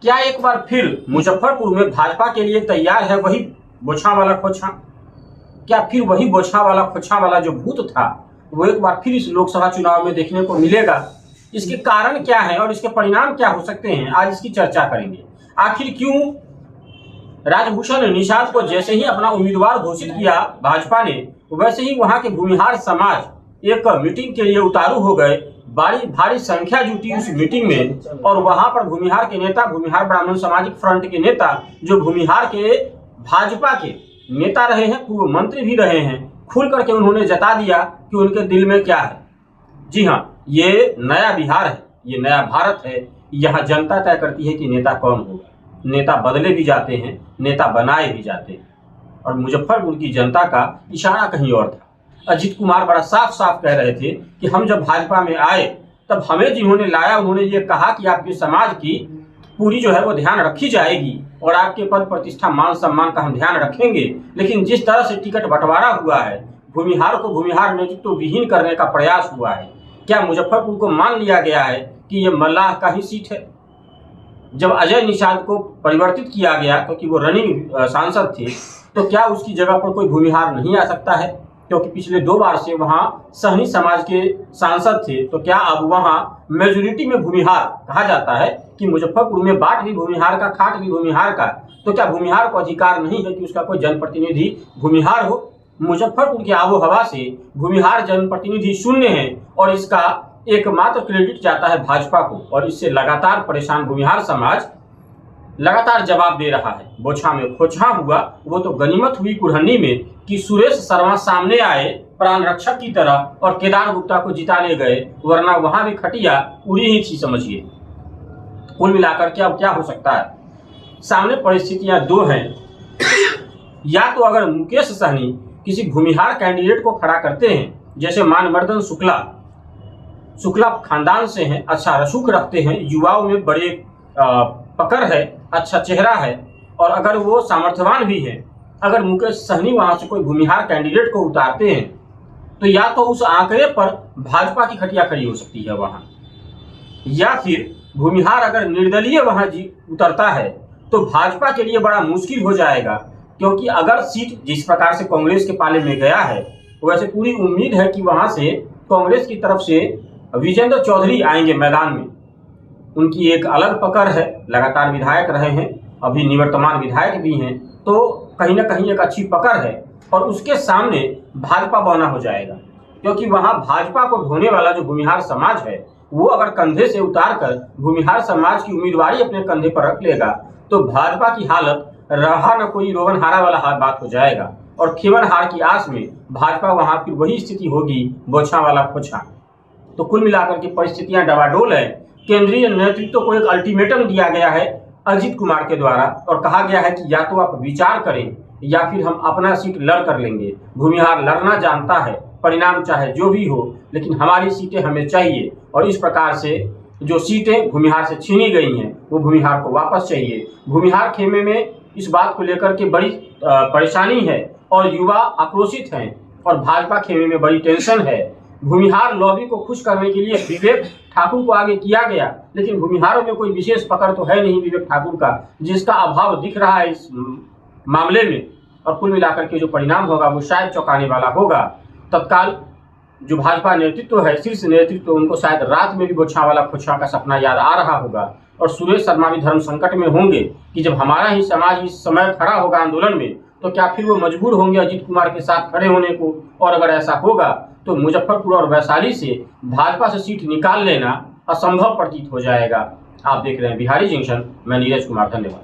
क्या एक बार फिर मुजफ्फरपुर में भाजपा के लिए तैयार है वही बोछा वाला खोछा? क्या फिर वही बोछा वाला खोछा वाला जो भूत था वो एक बार फिर इस लोकसभा चुनाव में देखने को मिलेगा? इसके कारण क्या है और इसके परिणाम क्या हो सकते हैं, आज इसकी चर्चा करेंगे। आखिर क्यों राजभूषण निषाद को जैसे ही अपना उम्मीदवार घोषित किया भाजपा ने, वैसे ही वहां के भूमिहार समाज एक मीटिंग के लिए उतारू हो गए। बड़ी भारी संख्या जुटी उस मीटिंग में और वहां पर भूमिहार के नेता, भूमिहार ब्राह्मण सामाजिक फ्रंट के नेता, जो भूमिहार के भाजपा के नेता रहे हैं, पूर्व मंत्री भी रहे हैं, खुल करके उन्होंने जता दिया कि उनके दिल में क्या है। जी हाँ, ये नया बिहार है, ये नया भारत है। यहाँ जनता तय करती है कि नेता कौन होगा। नेता बदले भी जाते हैं, नेता बनाए भी जाते हैं, और मुजफ्फरपुर की जनता का इशारा कहीं और था। अजीत कुमार बड़ा साफ साफ कह रहे थे कि हम जब भाजपा में आए तब हमें जिन्होंने लाया उन्होंने ये कहा कि आपके समाज की पूरी जो है वो ध्यान रखी जाएगी और आपके पद प्रतिष्ठा मान सम्मान का हम ध्यान रखेंगे। लेकिन जिस तरह से टिकट बंटवारा हुआ है, भूमिहार को भूमिहार नेतृत्व विहीन करने का प्रयास हुआ है। क्या मुजफ्फरपुर को मान लिया गया है कि ये मल्लाह का ही सीट है? जब अजय निषाद को परिवर्तित किया गया क्योंकि वो रनिंग सांसद थे, तो क्या उसकी जगह पर कोई भूमिहार नहीं आ सकता है? क्योंकि पिछले 2 बार से वहां सहनी समाज के सांसद थे, तो क्या अब वहां मेजोरिटी में भूमिहार कहा जाता है कि मुजफ्फरपुर में बाट भी भूमिहार का, खाट भी भूमिहार का, तो क्या भूमिहार को अधिकार नहीं है कि उसका कोई जनप्रतिनिधि भूमिहार हो? मुजफ्फरपुर की आबो हवा से भूमिहार जनप्रतिनिधि शून्य है और इसका एकमात्र क्रेडिट जाता है भाजपा को, और इससे लगातार परेशान भूमिहार समाज लगातार जवाब दे रहा है। बोछा में खोछा हुआ वो तो गनीमत हुई कुल्हनी में कि सुरेश शर्मा सामने आए प्राण रक्षक की तरह और केदार गुप्ता को जिता ले गए, वरना वहां भी खटिया उड़ी ही थी समझिए। कुल मिलाकर के अब क्या हो सकता है? सामने परिस्थितियां 2 हैं। या तो अगर मुकेश सहनी किसी भूमिहार कैंडिडेट को खड़ा करते हैं, जैसे मानवर्धन शुक्ला खानदान से हैं, अच्छा रसूख रखते हैं, युवाओं में बड़े पकड़ है, अच्छा चेहरा है, और अगर वो सामर्थ्यवान भी है, अगर मुकेश सहनी वहां से कोई भूमिहार कैंडिडेट को उतारते हैं, तो या तो उस आंकड़े पर भाजपा की खटिया खड़ी हो सकती है वहां, या फिर भूमिहार अगर निर्दलीय वहां उतरता है तो भाजपा के लिए बड़ा मुश्किल हो जाएगा। क्योंकि अगर सीट जिस प्रकार से कांग्रेस के पाले में गया है, वैसे पूरी उम्मीद है कि वहां से कांग्रेस की तरफ से विजेंद्र चौधरी आएंगे मैदान में। उनकी एक अलग पकड़ है, लगातार विधायक रहे हैं, अभी निवर्तमान विधायक भी हैं, तो कहीं ना कहीं एक अच्छी पकड़ है और उसके सामने भाजपा बौना हो जाएगा। क्योंकि वहां भाजपा को ढोने वाला जो भूमिहार समाज है, वो अगर कंधे से उतार कर भूमिहार समाज की उम्मीदवारी अपने कंधे पर रख लेगा, तो भाजपा की हालत रहा न कोई रोवन हारा वाला बात हो जाएगा, और खेवन हार की आस में भाजपा वहां फिर वही स्थिति होगी, बोछा वाला खोछा। तो कुल मिलाकर के परिस्थितियां डवाडोल है। केंद्रीय नेतृत्व को एक अल्टीमेटम दिया गया है अजीत कुमार के द्वारा और कहा गया है कि या तो आप विचार करें या फिर हम अपना सीट लड़ कर लेंगे। भूमिहार लड़ना जानता है, परिणाम चाहे जो भी हो, लेकिन हमारी सीटें हमें चाहिए, और इस प्रकार से जो सीटें भूमिहार से छीनी गई हैं वो भूमिहार को वापस चाहिए। भूमिहार खेमे में इस बात को लेकर के बड़ी परेशानी है और युवा आक्रोशित हैं, और भाजपा खेमे में बड़ी टेंशन है। भूमिहार लॉबी को खुश करने के लिए विवेक ठाकुर को आगे किया गया, लेकिन भूमिहारों में कोई विशेष पकड़ तो है नहीं विवेक ठाकुर का, जिसका अभाव दिख रहा है इस मामले में। और कुल मिलाकर के जो परिणाम होगा वो शायद चौंकाने वाला होगा। तत्काल जो भाजपा नेतृत्व है, शीर्ष नेतृत्व, उनको शायद रात में भी बोछा वाला खोछा का सपना याद आ रहा होगा, और सुरेश शर्मा भी धर्म संकट में होंगे कि जब हमारा ही समाज इस समय खड़ा होगा आंदोलन में, तो क्या फिर वो मजबूर होंगे अजीत कुमार के साथ खड़े होने को? और अगर ऐसा होगा तो मुजफ्फरपुर और वैशाली से भाजपा से सीट निकाल लेना असंभव प्रतीत हो जाएगा। आप देख रहे हैं बिहारी जंक्शन, मैं नीरज कुमार, धन्यवाद।